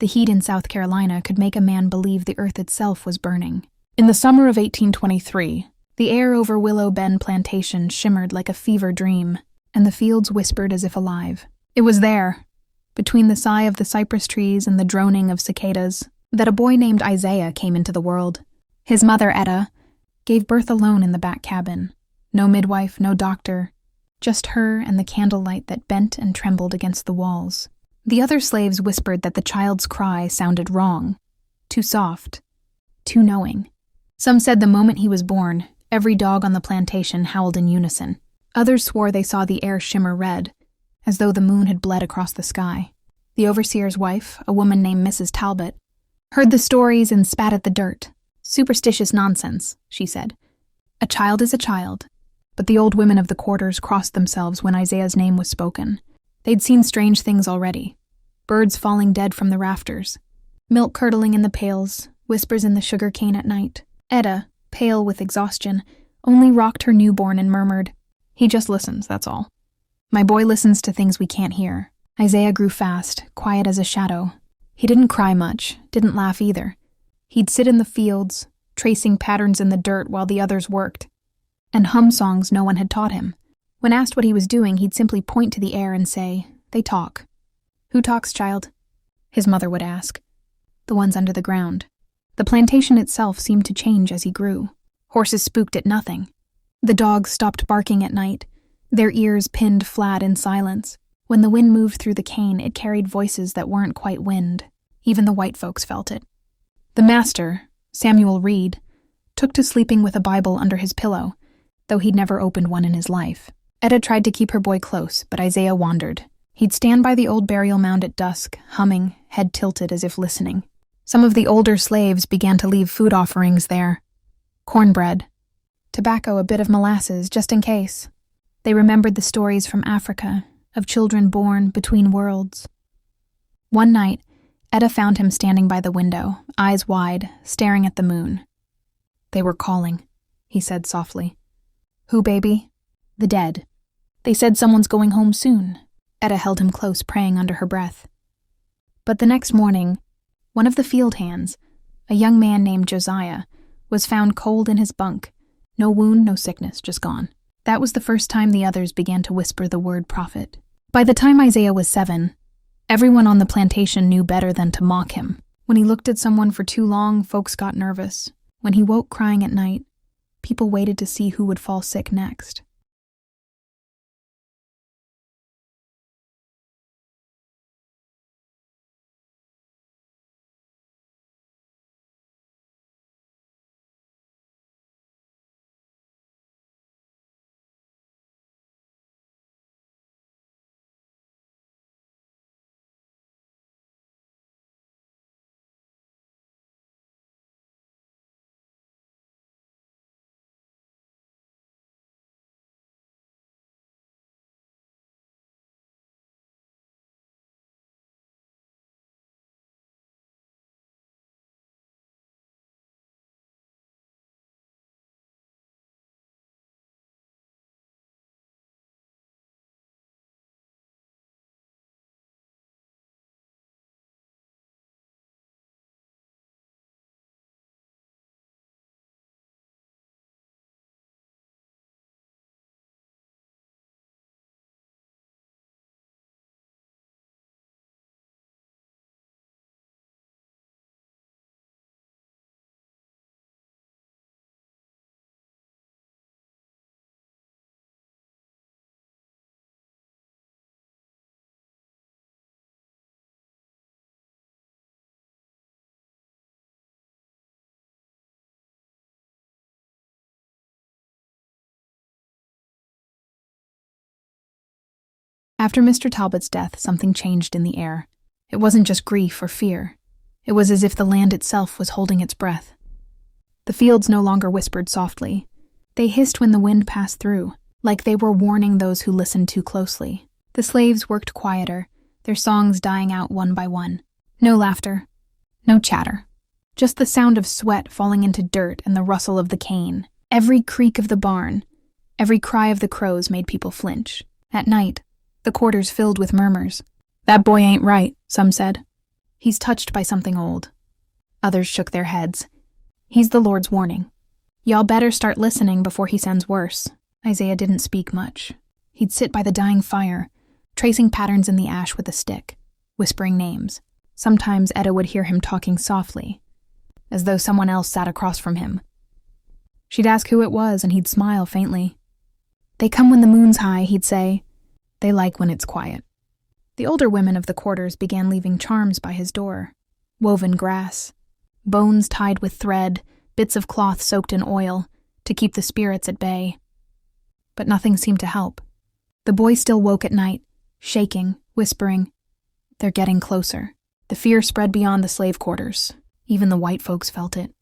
The heat in South Carolina could make a man believe the earth itself was burning. In the summer of 1823, the air over Willow Bend Plantation shimmered like a fever dream, and the fields whispered as if alive. It was there, between the sigh of the cypress trees and the droning of cicadas, that a boy named Isaiah came into the world. His mother, Etta, gave birth alone in the back cabin. No midwife, no doctor, just her and the candlelight that bent and trembled against the walls. The other slaves whispered that the child's cry sounded wrong, too soft, too knowing. Some said the moment he was born, every dog on the plantation howled in unison. Others swore they saw the air shimmer red, as though the moon had bled across the sky. The overseer's wife, a woman named Mrs. Talbot, heard the stories and spat at the dirt. Superstitious nonsense, she said. A child is a child. But the old women of the quarters crossed themselves when Isaiah's name was spoken. They'd seen strange things already. Birds falling dead from the rafters, milk curdling in the pails, whispers in the sugar cane at night. Etta, pale with exhaustion, only rocked her newborn and murmured, "He just listens, that's all. My boy listens to things we can't hear." Isaiah grew fast, quiet as a shadow. He didn't cry much, didn't laugh either. He'd sit in the fields, tracing patterns in the dirt while the others worked, and hum songs no one had taught him. When asked what he was doing, he'd simply point to the air and say, "They talk." "Who talks, child?" his mother would ask. "The ones under the ground." The plantation itself seemed to change as he grew. Horses spooked at nothing. The dogs stopped barking at night, their ears pinned flat in silence. When the wind moved through the cane, it carried voices that weren't quite wind. Even the white folks felt it. The master, Samuel Reed, took to sleeping with a Bible under his pillow, though he'd never opened one in his life. Etta tried to keep her boy close, but Isaiah wandered. He'd stand by the old burial mound at dusk, humming, head tilted as if listening. Some of the older slaves began to leave food offerings there. Cornbread, tobacco, a bit of molasses, just in case. They remembered the stories from Africa, of children born between worlds. One night, Etta found him standing by the window, eyes wide, staring at the moon. "They were calling," he said softly. "Who, baby?" "The dead. They said someone's going home soon." Etta held him close, praying under her breath. But the next morning, one of the field hands, a young man named Josiah, was found cold in his bunk. No wound, no sickness, just gone. That was the first time the others began to whisper the word prophet. By the time Isaiah was 7, everyone on the plantation knew better than to mock him. When he looked at someone for too long, folks got nervous. When he woke crying at night, people waited to see who would fall sick next. After Mr. Talbot's death, something changed in the air. It wasn't just grief or fear. It was as if the land itself was holding its breath. The fields no longer whispered softly. They hissed when the wind passed through, like they were warning those who listened too closely. The slaves worked quieter, their songs dying out one by one. No laughter, no chatter. Just the sound of sweat falling into dirt and the rustle of the cane. Every creak of the barn, every cry of the crows made people flinch. At night, the quarters filled with murmurs. "That boy ain't right," some said. He's touched by something old. Others shook their heads. He's the Lord's warning. Y'all better start listening before he sends worse. Isaiah didn't speak much. He'd sit by the dying fire, tracing patterns in the ash with a stick, whispering names. Sometimes Etta would hear him talking softly, as though someone else sat across from him. She'd ask who it was, and he'd smile faintly. They come when the moon's high, he'd say. They like when it's quiet. The older women of the quarters began leaving charms by his door. Woven grass, bones tied with thread, bits of cloth soaked in oil, to keep the spirits at bay. But nothing seemed to help. The boy still woke at night, shaking, whispering. They're getting closer. The fear spread beyond the slave quarters. Even the white folks felt it.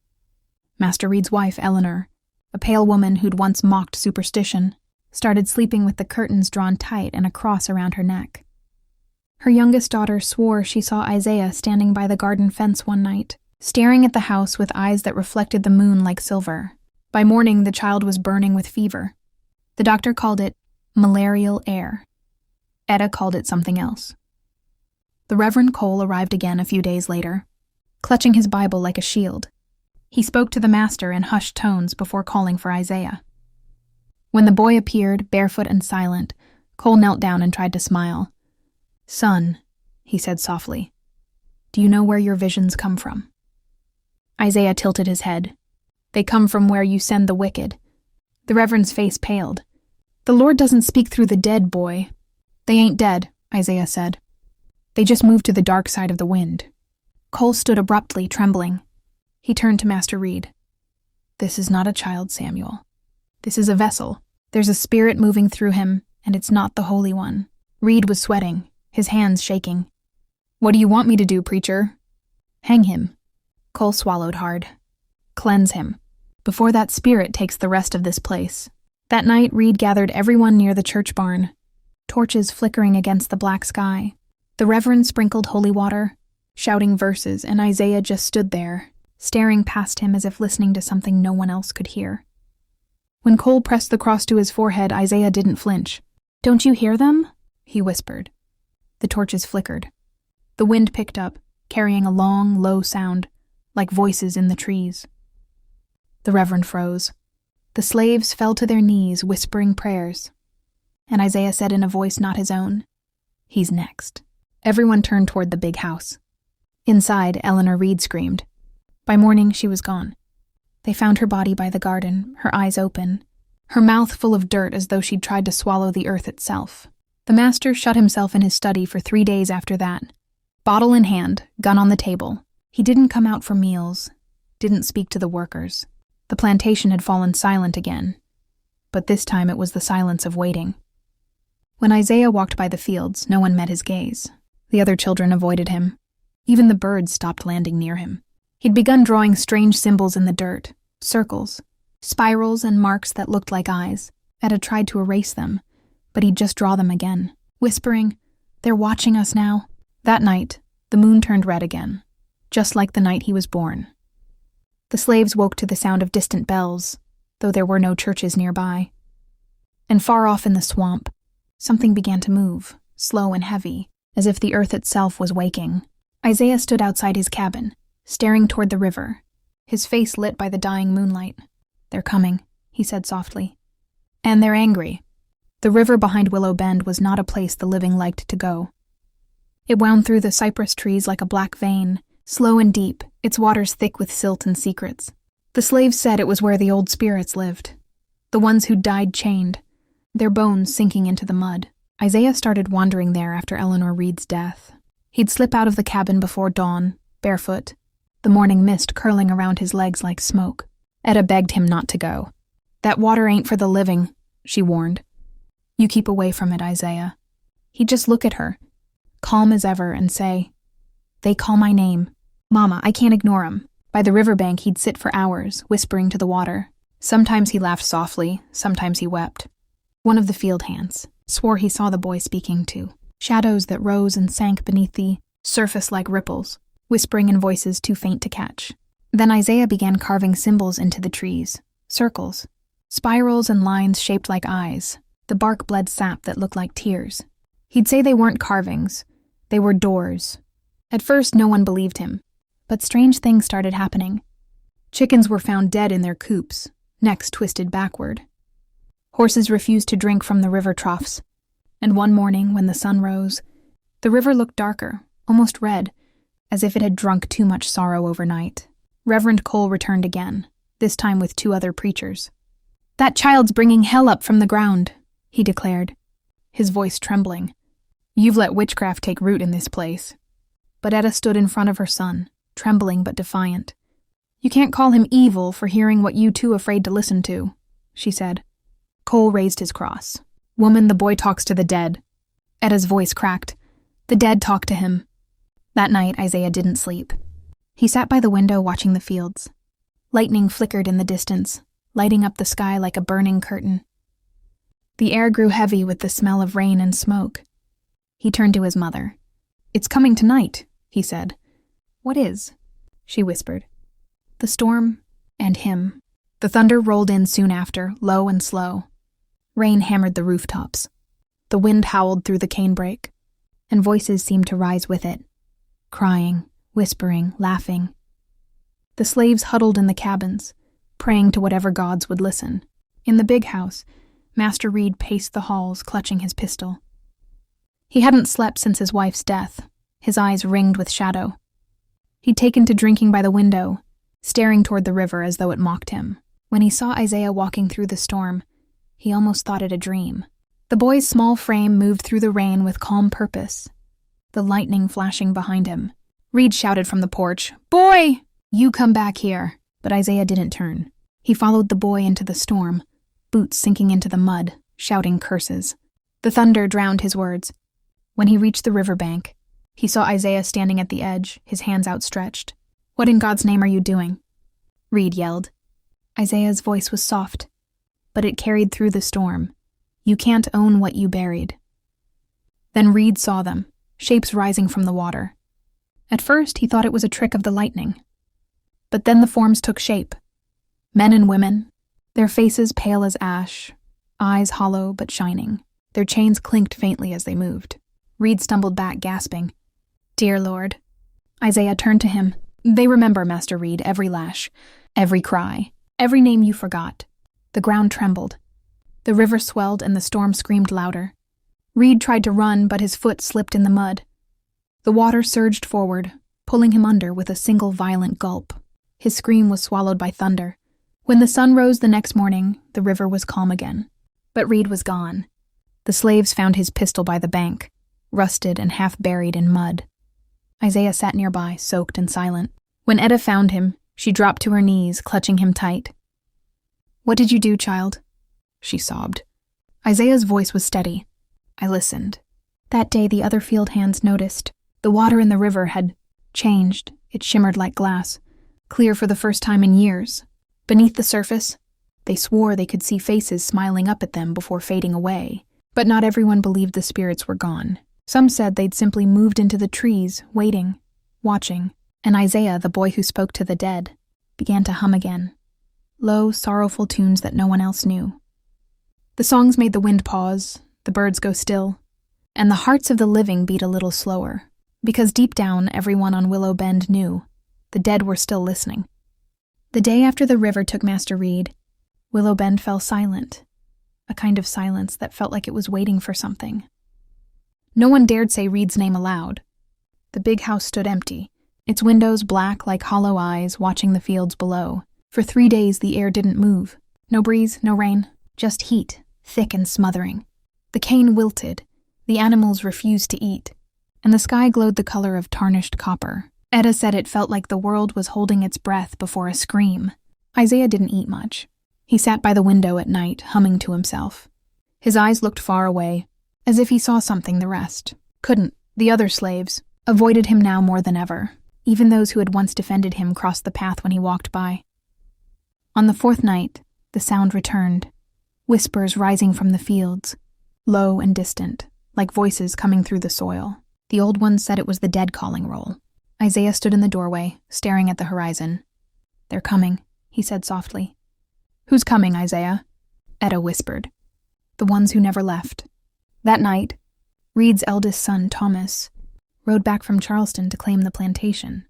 Master Reed's wife, Eleanor, a pale woman who'd once mocked superstition, started sleeping with the curtains drawn tight and a cross around her neck. Her youngest daughter swore she saw Isaiah standing by the garden fence one night, staring at the house with eyes that reflected the moon like silver. By morning, the child was burning with fever. The doctor called it malarial air. Etta called it something else. The Reverend Cole arrived again a few days later, clutching his Bible like a shield. He spoke to the master in hushed tones before calling for Isaiah. When the boy appeared, barefoot and silent, Cole knelt down and tried to smile. Son, he said softly, do you know where your visions come from? Isaiah tilted his head. They come from where you send the wicked. The Reverend's face paled. The Lord doesn't speak through the dead, boy. They ain't dead, Isaiah said. They just moved to the dark side of the wind. Cole stood abruptly, trembling. He turned to Master Reed. This is not a child, Samuel. This is a vessel. There's a spirit moving through him, and it's not the Holy One. Reed was sweating, his hands shaking. What do you want me to do, preacher? Hang him. Cole swallowed hard. Cleanse him, before that spirit takes the rest of this place. That night, Reed gathered everyone near the church barn, torches flickering against the black sky. The Reverend sprinkled holy water, shouting verses, and Isaiah just stood there, staring past him as if listening to something no one else could hear. When Cole pressed the cross to his forehead, Isaiah didn't flinch. Don't you hear them? He whispered. The torches flickered. The wind picked up, carrying a long, low sound, like voices in the trees. The Reverend froze. The slaves fell to their knees, whispering prayers. And Isaiah said in a voice not his own, He's next. Everyone turned toward the big house. Inside, Eleanor Reed screamed. By morning, she was gone. They found her body by the garden, her eyes open, her mouth full of dirt as though she'd tried to swallow the earth itself. The master shut himself in his study for 3 days after that. Bottle in hand, gun on the table. He didn't come out for meals, didn't speak to the workers. The plantation had fallen silent again, but this time it was the silence of waiting. When Isaiah walked by the fields, no one met his gaze. The other children avoided him. Even the birds stopped landing near him. He'd begun drawing strange symbols in the dirt, circles, spirals and marks that looked like eyes. Etta tried to erase them, but he'd just draw them again, whispering, They're watching us now. That night, the moon turned red again, just like the night he was born. The slaves woke to the sound of distant bells, though there were no churches nearby. And far off in the swamp, something began to move, slow and heavy, as if the earth itself was waking. Isaiah stood outside his cabin, staring toward the river, his face lit by the dying moonlight. They're coming, he said softly. And they're angry. The river behind Willow Bend was not a place the living liked to go. It wound through the cypress trees like a black vein, slow and deep, its waters thick with silt and secrets. The slaves said it was where the old spirits lived, the ones who died chained, their bones sinking into the mud. Isaiah started wandering there after Eleanor Reed's death. He'd slip out of the cabin before dawn, barefoot, the morning mist curling around his legs like smoke. Etta begged him not to go. That water ain't for the living, she warned. You keep away from it, Isaiah. He'd just look at her, calm as ever, and say, They call my name. Mama, I can't ignore 'em. By the riverbank, he'd sit for hours, whispering to the water. Sometimes he laughed softly, sometimes he wept. One of the field hands swore he saw the boy speaking to, shadows that rose and sank beneath the surface like ripples, whispering in voices too faint to catch. Then Isaiah began carving symbols into the trees, circles, spirals and lines shaped like eyes. The bark bled sap that looked like tears. He'd say they weren't carvings, they were doors, At first, no one believed him, but strange things started happening. Chickens were found dead in their coops, necks twisted backward. Horses refused to drink from the river troughs, and one morning, when the sun rose, the river looked darker, almost red, as if it had drunk too much sorrow overnight. Reverend Cole returned again, this time with 2 other preachers. "That child's bringing hell up from the ground," he declared, his voice trembling. "You've let witchcraft take root in this place." But Etta stood in front of her son, trembling but defiant. "You can't call him evil for hearing what you too afraid to listen to," she said. Cole raised his cross. "Woman, the boy talks to the dead." Etta's voice cracked. "The dead talk to him." That night, Isaiah didn't sleep. He sat by the window watching the fields. Lightning flickered in the distance, lighting up the sky like a burning curtain. The air grew heavy with the smell of rain and smoke. He turned to his mother. "It's coming tonight," he said. "What is?" she whispered. "The storm and him." The thunder rolled in soon after, low and slow. Rain hammered the rooftops. The wind howled through the canebrake, and voices seemed to rise with it, crying, whispering, laughing. The slaves huddled in the cabins, praying to whatever gods would listen. In the big house, Master Reed paced the halls, clutching his pistol. He hadn't slept since his wife's death, his eyes ringed with shadow. He'd taken to drinking by the window, staring toward the river as though it mocked him. When he saw Isaiah walking through the storm, he almost thought it a dream. The boy's small frame moved through the rain with calm purpose, the lightning flashing behind him. Reed shouted from the porch, "Boy, you come back here." But Isaiah didn't turn. He followed the boy into the storm, boots sinking into the mud, shouting curses. The thunder drowned his words. When he reached the riverbank, he saw Isaiah standing at the edge, his hands outstretched. "What in God's name are you doing?" Reed yelled. Isaiah's voice was soft, but it carried through the storm. "You can't own what you buried." Then Reed saw them, shapes rising from the water. At first, he thought it was a trick of the lightning. But then the forms took shape. Men and women, their faces pale as ash, eyes hollow but shining. Their chains clinked faintly as they moved. Reed stumbled back, gasping. "Dear Lord." Isaiah turned to him. "They remember, Master Reed, every lash, every cry, every name you forgot." The ground trembled. The river swelled and the storm screamed louder. Reed tried to run, but his foot slipped in the mud. The water surged forward, pulling him under with a single violent gulp. His scream was swallowed by thunder. When the sun rose the next morning, the river was calm again. But Reed was gone. The slaves found his pistol by the bank, rusted and half buried in mud. Isaiah sat nearby, soaked and silent. When Etta found him, she dropped to her knees, clutching him tight. "What did you do, child?" she sobbed. Isaiah's voice was steady. "I listened." That day the other field hands noticed. The water in the river had changed. It shimmered like glass, clear for the first time in years. Beneath the surface, they swore they could see faces smiling up at them before fading away. But not everyone believed the spirits were gone. Some said they'd simply moved into the trees, waiting, watching. And Isaiah, the boy who spoke to the dead, began to hum again. Low, sorrowful tunes that no one else knew. The songs made the wind pause, the birds go still, and the hearts of the living beat a little slower. Because deep down, everyone on Willow Bend knew the dead were still listening. The day after the river took Master Reed, Willow Bend fell silent, a kind of silence that felt like it was waiting for something. No one dared say Reed's name aloud. The big house stood empty, its windows black like hollow eyes watching the fields below. For 3 days the air didn't move. No breeze, no rain, just heat, thick and smothering. The cane wilted, the animals refused to eat, and the sky glowed the color of tarnished copper. Etta said it felt like the world was holding its breath before a scream. Isaiah didn't eat much. He sat by the window at night, humming to himself. His eyes looked far away, as if he saw something the rest couldn't. The other slaves avoided him now more than ever. Even those who had once defended him crossed the path when he walked by. On the 4th night, the sound returned, whispers rising from the fields, low and distant, like voices coming through the soil. The old ones said it was the dead calling roll. Isaiah stood in the doorway, staring at the horizon. "They're coming," he said softly. "Who's coming, Isaiah?" Etta whispered. "The ones who never left." That night, Reed's eldest son, Thomas, rode back from Charleston to claim the plantation.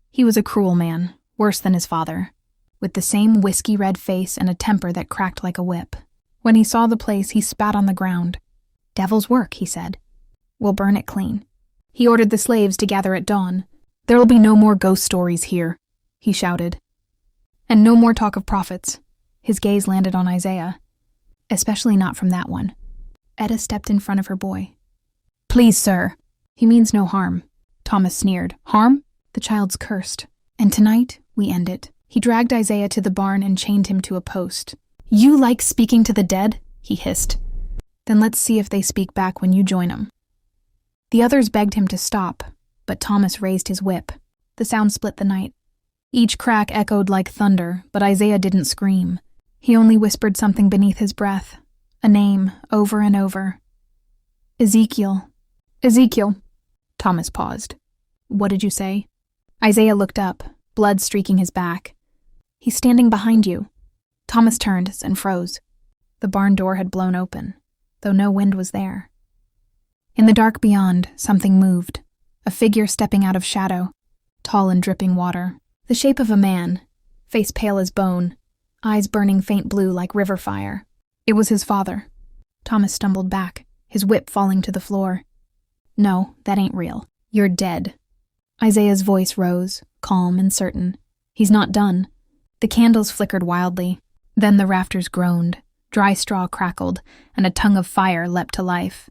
He was a cruel man, worse than his father, with the same whiskey-red face and a temper that cracked like a whip. When he saw the place, he spat on the ground. "Devil's work," he said. "We'll burn it clean." He ordered the slaves to gather at dawn. "There'll be no more ghost stories here," he shouted. "And no more talk of prophets." His gaze landed on Isaiah. "Especially not from that one." Etta stepped in front of her boy. "Please, sir." "He means no harm," Thomas sneered. "Harm?" The child's cursed. "And tonight, we end it." He dragged Isaiah to the barn and chained him to a post. "You like speaking to the dead?" he hissed. "Then let's see if they speak back when you join 'em." The others begged him to stop, but Thomas raised his whip. The sound split the night. Each crack echoed like thunder, but Isaiah didn't scream. He only whispered something beneath his breath, a name over and over. "Ezekiel. Ezekiel." Thomas paused. "What did you say?" Isaiah looked up, blood streaking his back. "He's standing behind you." Thomas turned and froze. The barn door had blown open, though no wind was there. In the dark beyond, something moved, a figure stepping out of shadow, tall and dripping water. The shape of a man, face pale as bone, eyes burning faint blue like river fire. It was his father. Thomas stumbled back, his whip falling to the floor. "No, that ain't real. You're dead." Isaiah's voice rose, calm and certain. "He's not done." The candles flickered wildly. Then the rafters groaned, dry straw crackled, and a tongue of fire leapt to life.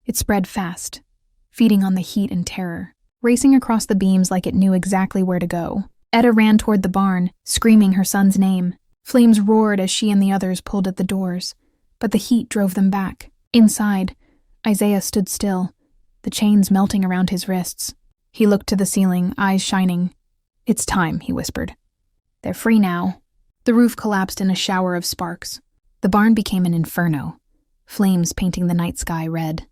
It spread fast, feeding on the heat and terror, racing across the beams like it knew exactly where to go. Etta ran toward the barn, screaming her son's name. Flames roared as she and the others pulled at the doors, but the heat drove them back. Inside, Isaiah stood still, the chains melting around his wrists. He looked to the ceiling, eyes shining. "It's time," he whispered. "They're free now." The roof collapsed in a shower of sparks. The barn became an inferno, flames painting the night sky red.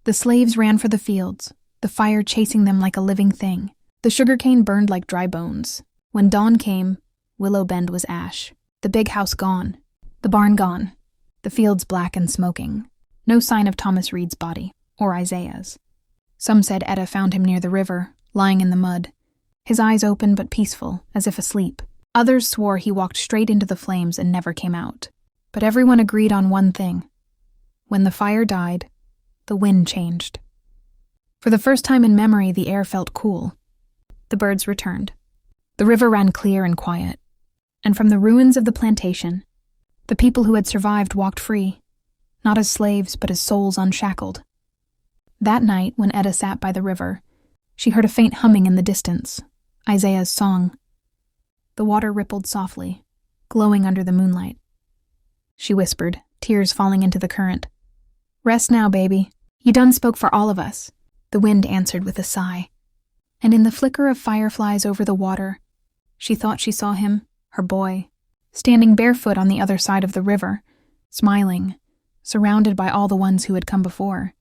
The slaves ran for the fields, the fire chasing them like a living thing. The sugarcane burned like dry bones. When dawn came, Willow Bend was ash. The big house gone. The barn gone. The fields black and smoking. No sign of Thomas Reed's body, or Isaiah's. Some said Etta found him near the river, lying in the mud, his eyes open but peaceful, as if asleep. Others swore he walked straight into the flames and never came out. But everyone agreed on one thing. When the fire died, the wind changed. For the first time in memory, the air felt cool. The birds returned. The river ran clear and quiet. And from the ruins of the plantation, the people who had survived walked free, not as slaves but as souls unshackled. That night, when Etta sat by the river, she heard a faint humming in the distance, Isaiah's song. The water rippled softly, glowing under the moonlight. She whispered, tears falling into the current. "Rest now, baby. You done spoke for all of us." The wind answered with a sigh. And in the flicker of fireflies over the water, she thought she saw him, her boy, standing barefoot on the other side of the river, smiling, surrounded by all the ones who had come before.